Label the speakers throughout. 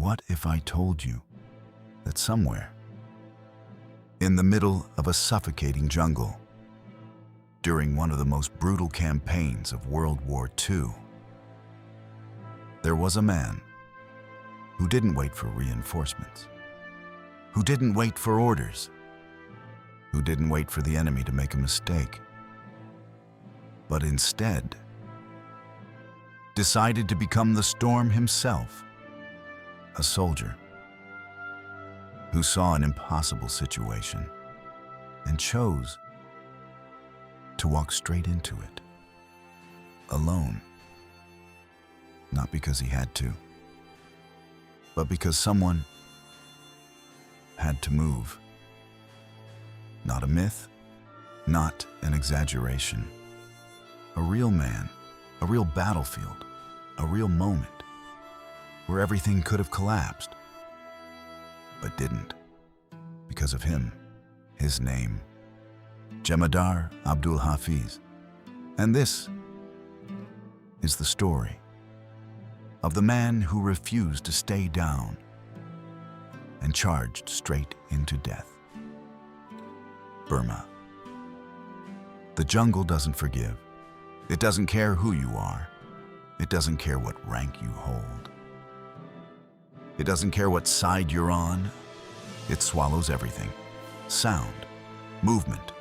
Speaker 1: What if I told you that somewhere, in the middle of a suffocating jungle, during one of the most brutal campaigns of World War II, there was a man who didn't wait for reinforcements, who didn't wait for orders, who didn't wait for the enemy to make a mistake, but instead decided to become the storm himself, a soldier who saw an impossible situation and chose to walk straight into it, alone, not because he had to, but because someone had to move. Not a myth, not an exaggeration. A real man, a real battlefield, a real moment where everything could have collapsed, but didn't, because of him, his name, Jemadar Abdul Hafiz. And this is the story of the man who refused to stay down and charged straight into death. Burma. The jungle doesn't forgive. It doesn't care who you are. It doesn't care what rank you hold. It doesn't care what side you're on. It swallows everything. Sound, movement,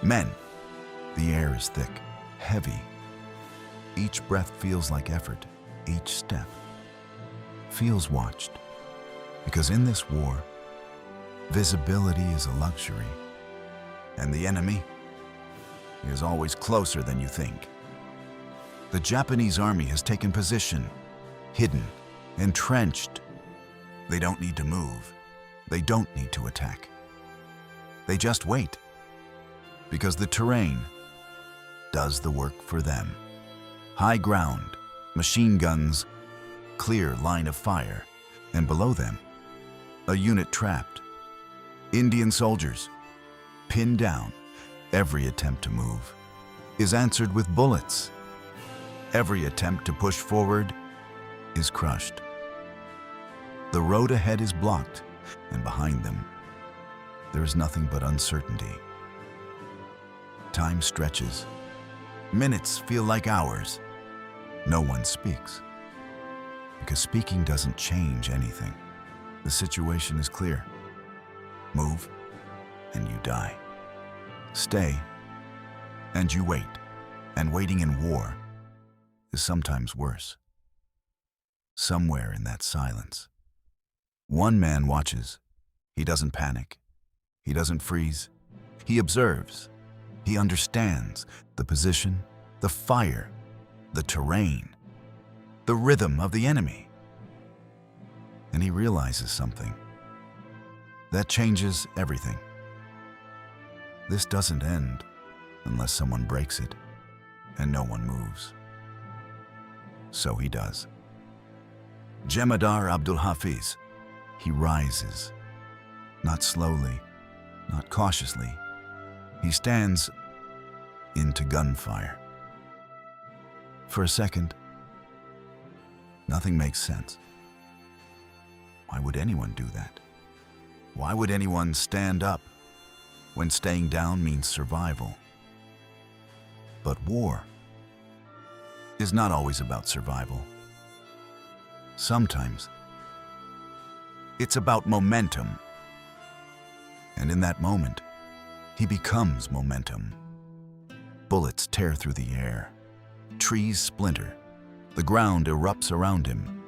Speaker 1: men. The air is thick, heavy. Each breath feels like effort. Each step feels watched. Because in this war, visibility is a luxury, and the enemy is always closer than you think. The Japanese army has taken position, hidden, entrenched. They don't need to move. They don't need to attack. They just wait, because the terrain does the work for them. High ground, machine guns, clear line of fire, and below them, a unit trapped. Indian soldiers, pinned down. Every attempt to move is answered with bullets. Every attempt to push forward is crushed. The road ahead is blocked, and behind them, there is nothing but uncertainty. Time stretches. Minutes feel like hours. No one speaks, because speaking doesn't change anything. The situation is clear. Move, and you die. Stay, and you wait. And waiting in war is sometimes worse. Somewhere in that silence, one man watches. He doesn't panic. He doesn't freeze. He observes. He understands the position, the fire, the terrain, the rhythm of the enemy. And he realizes something that changes everything. This doesn't end unless someone breaks it, and no one moves. So he does. Jemadar Abdul Hafiz, he rises, not slowly, not cautiously. He stands into gunfire. For a second, nothing makes sense. Why would anyone do that? Why would anyone stand up when staying down means survival? But war is not always about survival. Sometimes it's about momentum. And in that moment, he becomes momentum. Bullets tear through the air. Trees splinter. The ground erupts around him.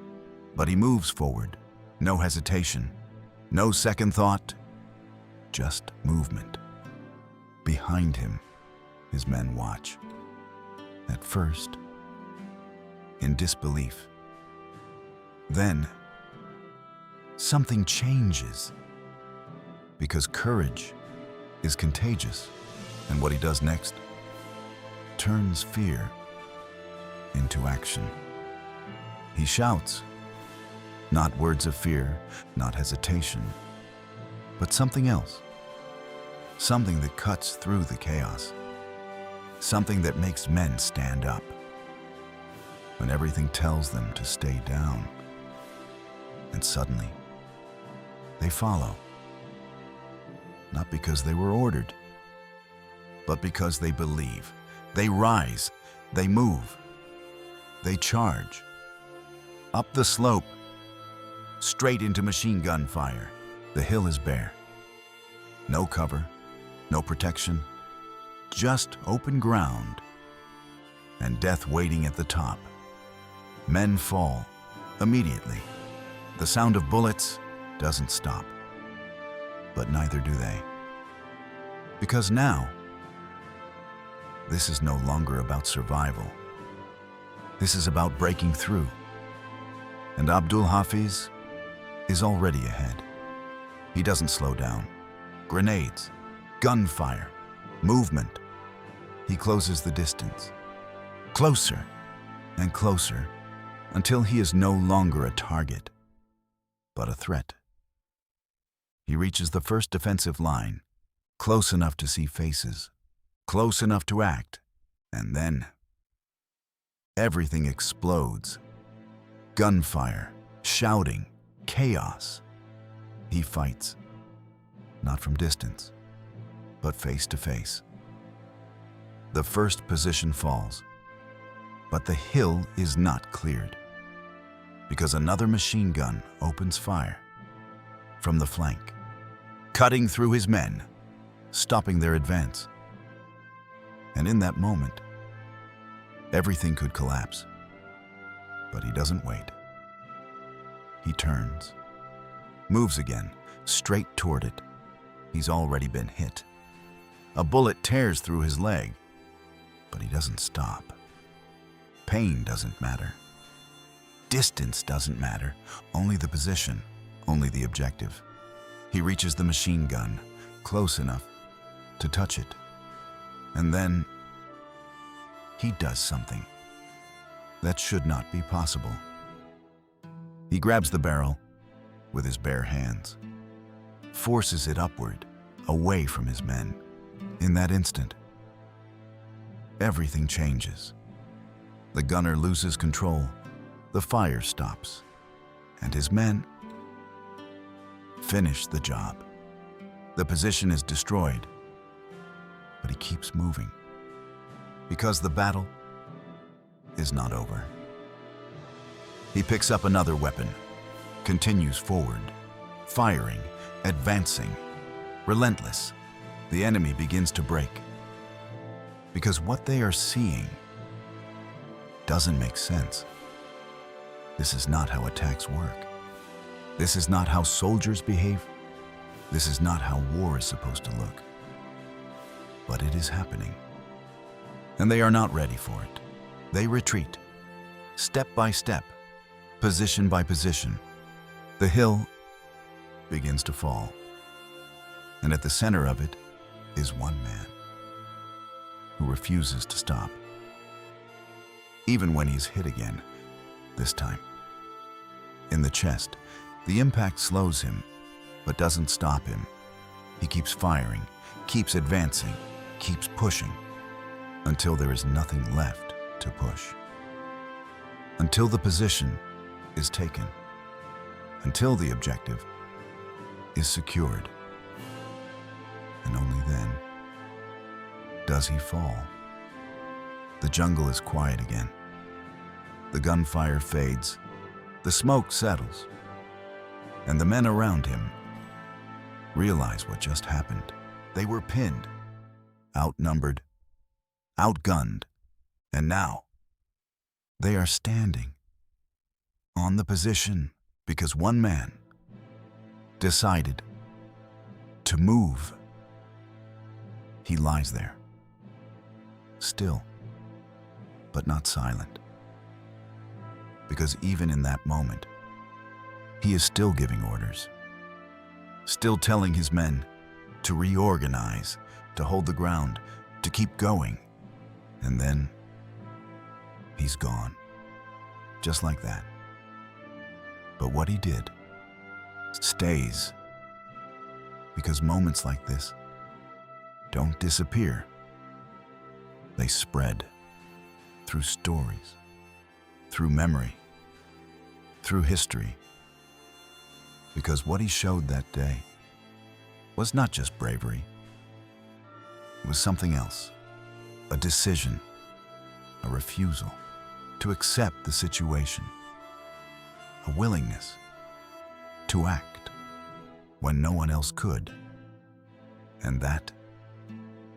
Speaker 1: But he moves forward. No hesitation. No second thought. Just movement. Behind him, his men watch. At first, in disbelief. Then, something changes. Because courage is contagious. And what he does next turns fear into action. He shouts, not words of fear, not hesitation, but something else. Something that cuts through the chaos. Something that makes men stand up when everything tells them to stay down. And suddenly, they follow. Not because they were ordered, but because they believe. They rise, they move, they charge. Up the slope, straight into machine gun fire. The hill is bare. No cover, no protection, just open ground, and death waiting at the top. Men fall immediately. The sound of bullets doesn't stop, but neither do they. Because now, this is no longer about survival. This is about breaking through. And Abdul Hafiz is already ahead. He doesn't slow down. Grenades, gunfire, movement. He closes the distance. Closer and closer until he is no longer a target, but a threat. He reaches the first defensive line, close enough to see faces, close enough to act, and then everything explodes. Gunfire, shouting, chaos. He fights, not from distance, but face to face. The first position falls, but the hill is not cleared, because another machine gun opens fire from the flank, cutting through his men, stopping their advance. And in that moment, everything could collapse. But he doesn't wait. He turns, moves again, straight toward it. He's already been hit. A bullet tears through his leg, but he doesn't stop. Pain doesn't matter. Distance doesn't matter. Only the position, only the objective. He reaches the machine gun, close enough to touch it. And then he does something that should not be possible. He grabs the barrel with his bare hands, forces it upward, away from his men. In that instant, everything changes. The gunner loses control, the fire stops, and his men finish the job. The position is destroyed, but he keeps moving, because the battle is not over. He picks up another weapon, continues forward, firing, advancing, relentless. The enemy begins to break, because what they are seeing doesn't make sense. This is not how attacks work. This is not how soldiers behave. This is not how war is supposed to look. But it is happening, and they are not ready for it. They retreat, step by step, position by position. The hill begins to fall, and at the center of it is one man who refuses to stop. Even when he's hit again, this time in the chest, the impact slows him, but doesn't stop him. He keeps firing, keeps advancing, keeps pushing, until there is nothing left to push. Until the position is taken. Until the objective is secured. And only then does he fall. The jungle is quiet again. The gunfire fades. The smoke settles. And the men around him realize what just happened. They were pinned, outnumbered, outgunned, and now they are standing on the position because one man decided to move. He lies there, still, but not silent, because even in that moment, he is still giving orders, still telling his men to reorganize, to hold the ground, to keep going. And then he's gone, just like that. But what he did stays, because moments like this don't disappear. They spread through stories, through memory, through history, Because what he showed that day was not just bravery. It was something else, a decision, a refusal to accept the situation, a willingness to act when no one else could. And that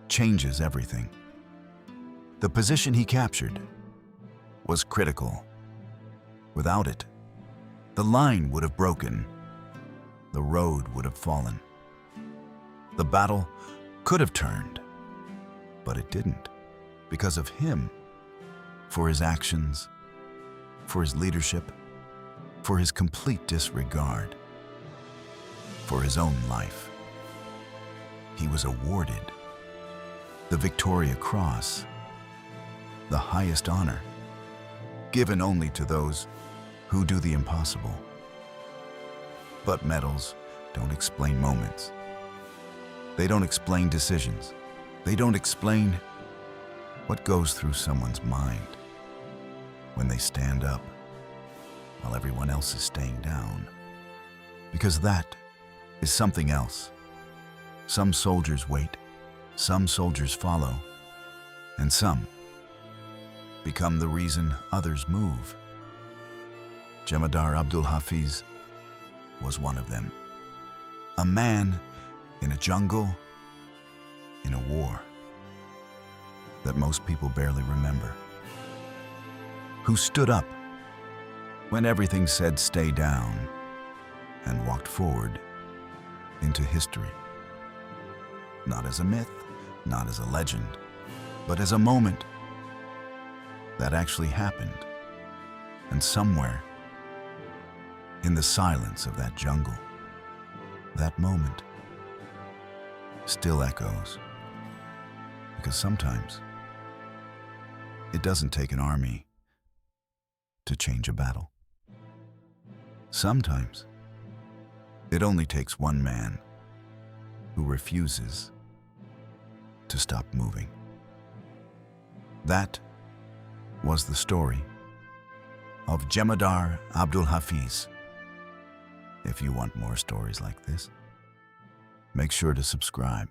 Speaker 1: changes everything. The position he captured was critical. Without it, the line would have broken, the road would have fallen. The battle could have turned, but it didn't, because of him, for his actions, for his leadership, for his complete disregard, for his own life. He was awarded the Victoria Cross, the highest honor, given only to those who do the impossible. But medals don't explain moments. They don't explain decisions. They don't explain what goes through someone's mind when they stand up while everyone else is staying down. Because that is something else. Some soldiers wait, some soldiers follow, and some become the reason others move. Jemadar Abdul Hafiz was one of them. A man in a jungle, in a war that most people barely remember. Who stood up when everything said stay down and walked forward into history. Not as a myth, not as a legend, but as a moment that actually happened. And somewhere in the silence of that jungle, that moment still echoes. Because sometimes it doesn't take an army to change a battle. Sometimes it only takes one man who refuses to stop moving. That was the story of Jemadar Abdul Hafiz. If you want more stories like this, make sure to subscribe.